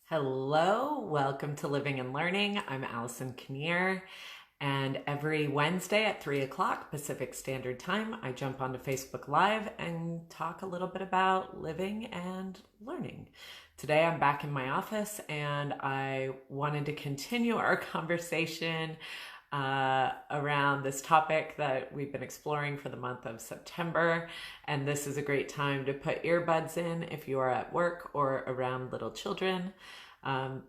Hello, welcome to Living and Learning. I'm Allison Kinnear, and every Wednesday at 3 o'clock Pacific Standard Time, I jump onto Facebook Live and talk a little bit about living and learning. Today I'm back in my office and I wanted to continue our conversation around this topic that we've been exploring for the month of September. And this is a great time to put earbuds in if you are at work or around little children,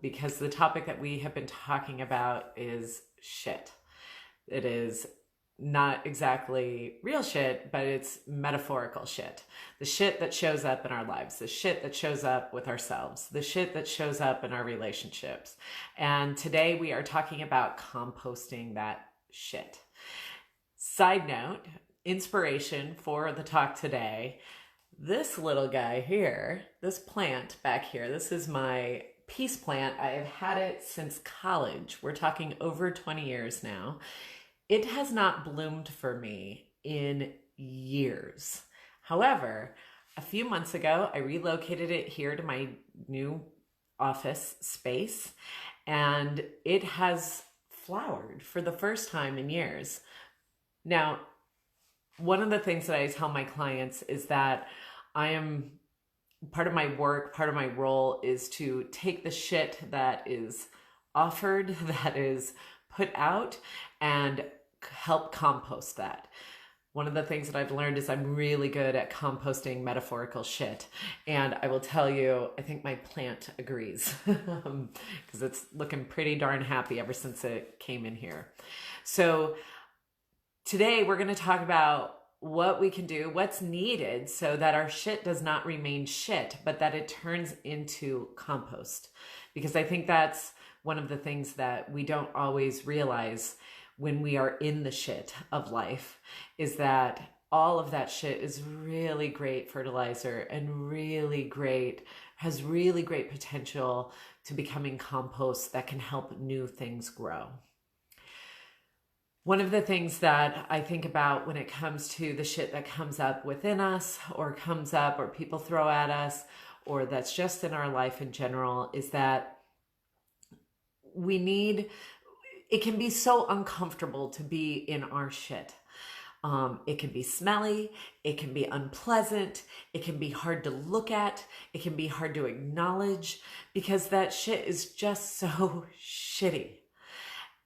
because the topic that we have been talking about is shit. It is not exactly real shit, but it's metaphorical shit. The shit that shows up in our lives, the shit that shows up with ourselves, the shit that shows up in our relationships. And today we are talking about composting that shit. Side note, inspiration for the talk today, this little guy here, this plant back here, this is my peace plant. I have had it since college. We're talking over 20 years now. It has not bloomed for me in years. However, a few months ago, I relocated it here to my new office space, and it has flowered for the first time in years. Now, one of the things that I tell my clients is that part of my work, part of my role is to take the shit that is offered, that is put out, and help compost that. One of the things that I've learned is I'm really good at composting metaphorical shit. And I will tell you, I think my plant agrees because it's looking pretty darn happy ever since it came in here. So today we're going to talk about what we can do, what's needed so that our shit does not remain shit, but that it turns into compost. Because I think that's one of the things that we don't always realize when we are in the shit of life, is that all of that shit is really great fertilizer and has really great potential to becoming compost that can help new things grow. One of the things that I think about when it comes to the shit that comes up within us or comes up or people throw at us or that's just in our life in general is that it can be so uncomfortable to be in our shit. It can be smelly, it can be unpleasant, it can be hard to look at, it can be hard to acknowledge because that shit is just so shitty.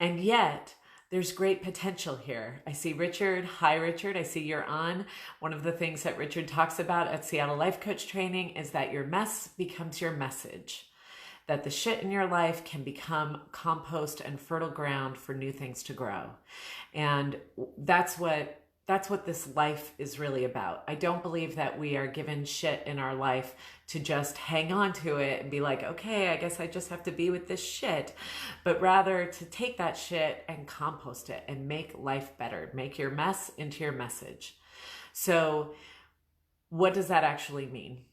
And yet, there's great potential here. I see Richard. Hi, Richard. I see you're on. One of the things that Richard talks about at Seattle Life Coach Training is that your mess becomes your message. That the shit in your life can become compost and fertile ground for new things to grow. And that's what this life is really about. I don't believe that we are given shit in our life to just hang on to it and be like, okay, I guess I just have to be with this shit. But rather to take that shit and compost it and make life better. Make your mess into your message. So what does that actually mean?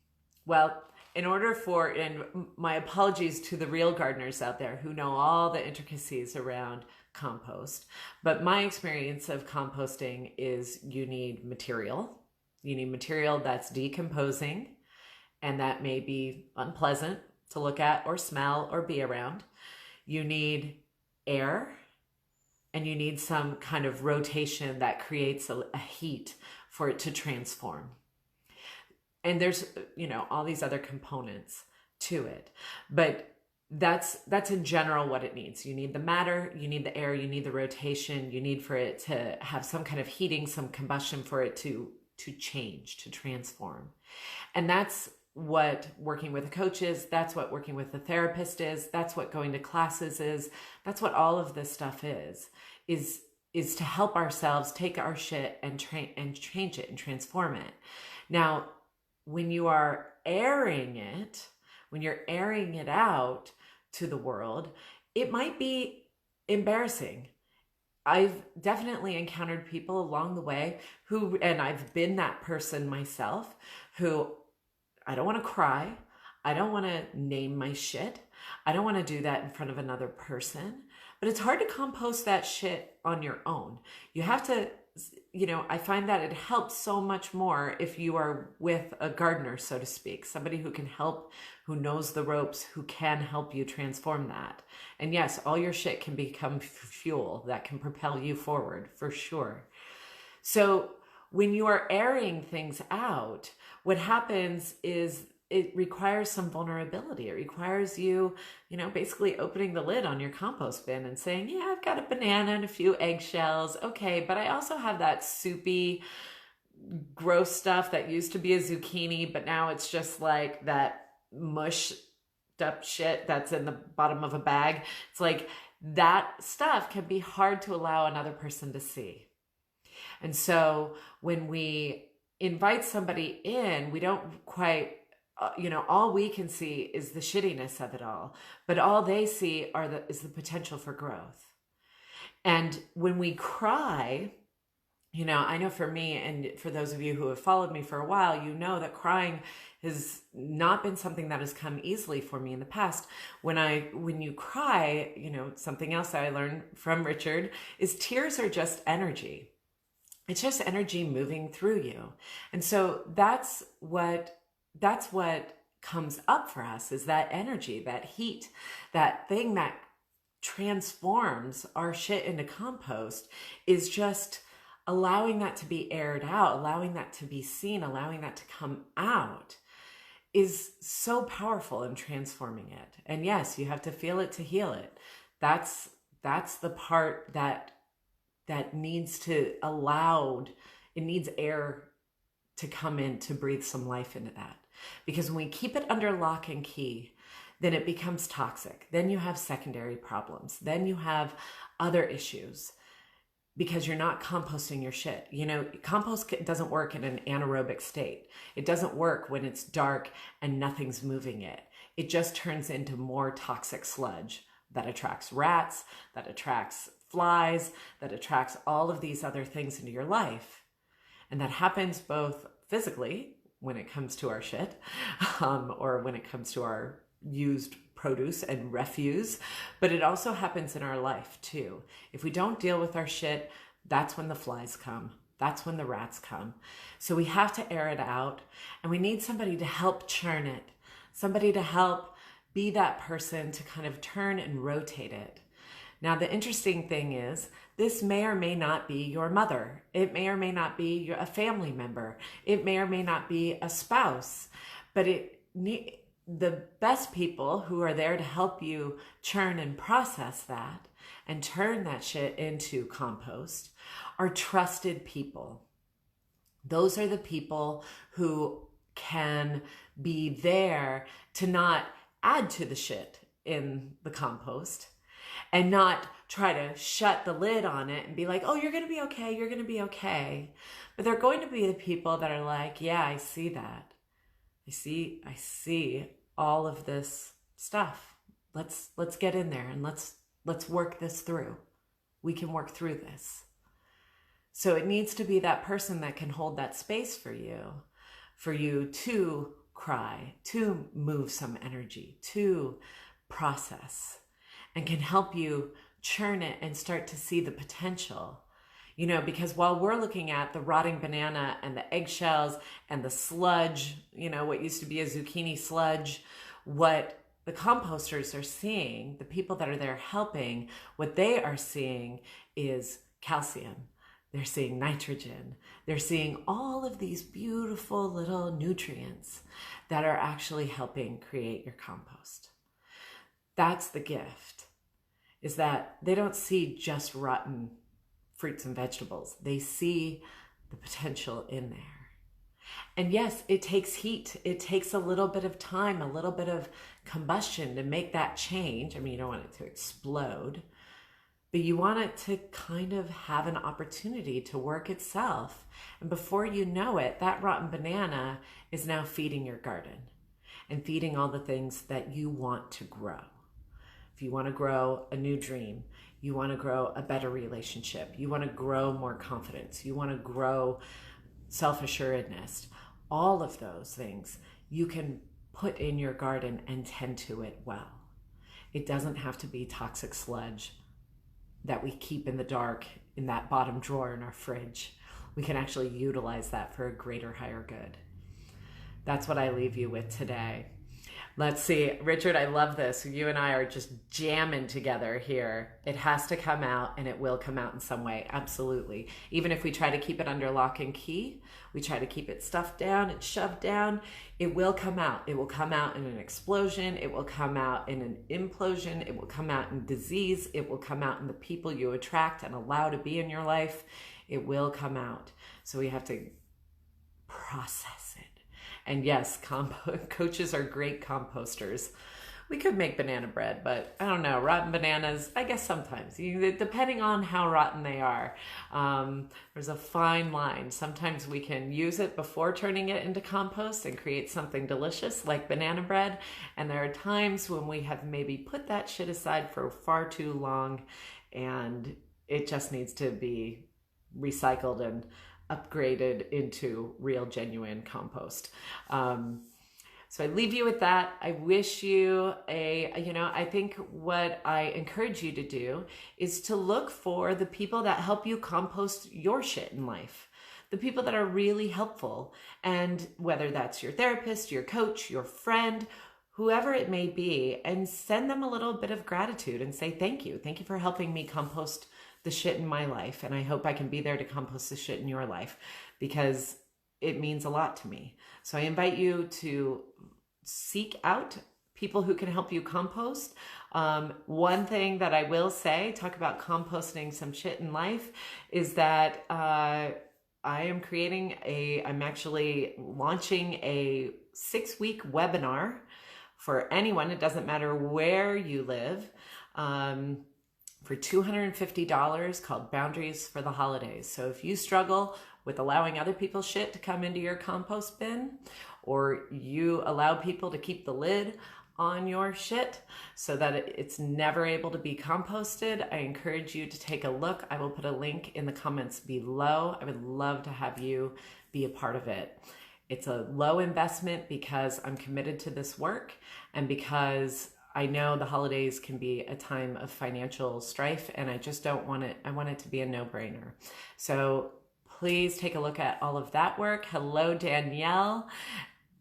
Well, and my apologies to the real gardeners out there who know all the intricacies around compost, but my experience of composting is you need material. You need material that's decomposing, and that may be unpleasant to look at or smell or be around. You need air, and you need some kind of rotation that creates a heat for it to transform. And there's, all these other components to it. But that's in general what it needs. You need the matter, you need the air, you need the rotation, you need for it to have some kind of heating, some combustion for it to change, to transform. And that's what working with a coach is. That's what working with a therapist is. That's what going to classes is. That's what all of this stuff is to help ourselves take our shit and change it and transform it. Now, when you are airing it, when you're airing it out to the world, it might be embarrassing. I've definitely encountered people along the way and I've been that person myself, who I don't want to cry. I don't want to name my shit. I don't want to do that in front of another person. But it's hard to compost that shit on your own. You have to I find that it helps so much more if you are with a gardener, so to speak, somebody who can help, who knows the ropes, who can help you transform that. And yes, all your shit can become fuel that can propel you forward, for sure. So when you are airing things out, what happens is it requires some vulnerability. It requires you, basically opening the lid on your compost bin and saying, yeah, I've got a banana and a few eggshells. Okay, but I also have that soupy, gross stuff that used to be a zucchini, but now it's just like that mushed up shit that's in the bottom of a bag. It's like that stuff can be hard to allow another person to see. And so when we invite somebody in, we don't quite, all we can see is the shittiness of it all, but all they see is the potential for growth. And when we cry, I know for me, and for those of you who have followed me for a while, you know that crying has not been something that has come easily for me in the past. When you cry, something else that I learned from Richard is tears are just energy. It's just energy moving through you. And so that's what comes up for us, is that energy, that heat, that thing that transforms our shit into compost, is just allowing that to be aired out, allowing that to be seen, allowing that to come out is so powerful in transforming it. And yes, you have to feel it to heal it. That's the part that needs to it needs air to come in to breathe some life into that. Because when we keep it under lock and key, then it becomes toxic. Then you have secondary problems. Then you have other issues because you're not composting your shit. Compost doesn't work in an anaerobic state. It doesn't work when it's dark and nothing's moving it. It just turns into more toxic sludge that attracts rats, that attracts flies, that attracts all of these other things into your life. And that happens both physically when it comes to our shit, or when it comes to our used produce and refuse, but it also happens in our life too. If we don't deal with our shit, that's when the flies come. That's when the rats come. So we have to air it out, and we need somebody to help churn it, somebody to help be that person to kind of turn and rotate it. Now, the interesting thing is, this may or may not be your mother. It may or may not be a family member. It may or may not be a spouse. But the best people who are there to help you churn and process that and turn that shit into compost are trusted people. Those are the people who can be there to not add to the shit in the compost, and not try to shut the lid on it and be like, oh, you're going to be okay. You're going to be okay. But they're going to be the people that are like, yeah, I see that. I see all of this stuff. Let's get in there and let's work this through. We can work through this. So it needs to be that person that can hold that space for you to cry, to move some energy, to process, and can help you churn it and start to see the potential. Because while we're looking at the rotting banana and the eggshells and the sludge, what used to be a zucchini sludge, what the composters are seeing, the people that are there helping, what they are seeing is calcium. They're seeing nitrogen. They're seeing all of these beautiful little nutrients that are actually helping create your compost. That's the gift, is that they don't see just rotten fruits and vegetables. They see the potential in there. And yes, it takes heat. It takes a little bit of time, a little bit of combustion to make that change. I mean, you don't want it to explode, but you want it to kind of have an opportunity to work itself. And before you know it, that rotten banana is now feeding your garden and feeding all the things that you want to grow. If you want to grow a new dream, you want to grow a better relationship, you want to grow more confidence, you want to grow self-assuredness, all of those things you can put in your garden and tend to it well. It doesn't have to be toxic sludge that we keep in the dark in that bottom drawer in our fridge. We can actually utilize that for a greater, higher good. That's what I leave you with today. Let's see, Richard, I love this. You and I are just jamming together here. It has to come out, and it will come out in some way. Absolutely. Even if we try to keep it under lock and key, we try to keep it stuffed down and shoved down, it will come out. It will come out in an explosion. It will come out in an implosion. It will come out in disease. It will come out in the people you attract and allow to be in your life. It will come out. So we have to process it. And yes, coaches are great composters. We could make banana bread, but I don't know, rotten bananas, I guess sometimes, depending on how rotten they are. There's a fine line. Sometimes we can use it before turning it into compost and create something delicious like banana bread. And there are times when we have maybe put that shit aside for far too long and it just needs to be recycled and upgraded into real, genuine compost. So I leave you with that. I wish you I think what I encourage you to do is to look for the people that help you compost your shit in life. The people that are really helpful. And whether that's your therapist, your coach, your friend, whoever it may be, and send them a little bit of gratitude and say, thank you. Thank you for helping me compost the shit in my life. And I hope I can be there to compost the shit in your life because it means a lot to me. So I invite you to seek out people who can help you compost. One thing that I will say, talk about composting some shit in life, is that I'm actually launching a 6-week webinar for anyone. It doesn't matter where you live. For $250 called Boundaries for the Holidays. So if you struggle with allowing other people's shit to come into your compost bin, or you allow people to keep the lid on your shit so that it's never able to be composted, I encourage you to take a look. I will put a link in the comments below. I would love to have you be a part of it. It's a low investment because I'm committed to this work and because I know the holidays can be a time of financial strife and I just don't want it. I want it to be a no-brainer. So please take a look at all of that work. Hello, Danielle.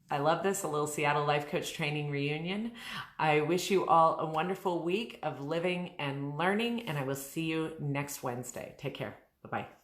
I love this, a little Seattle Life Coach Training reunion. I wish you all a wonderful week of living and learning, and I will see you next Wednesday. Take care. Bye-bye.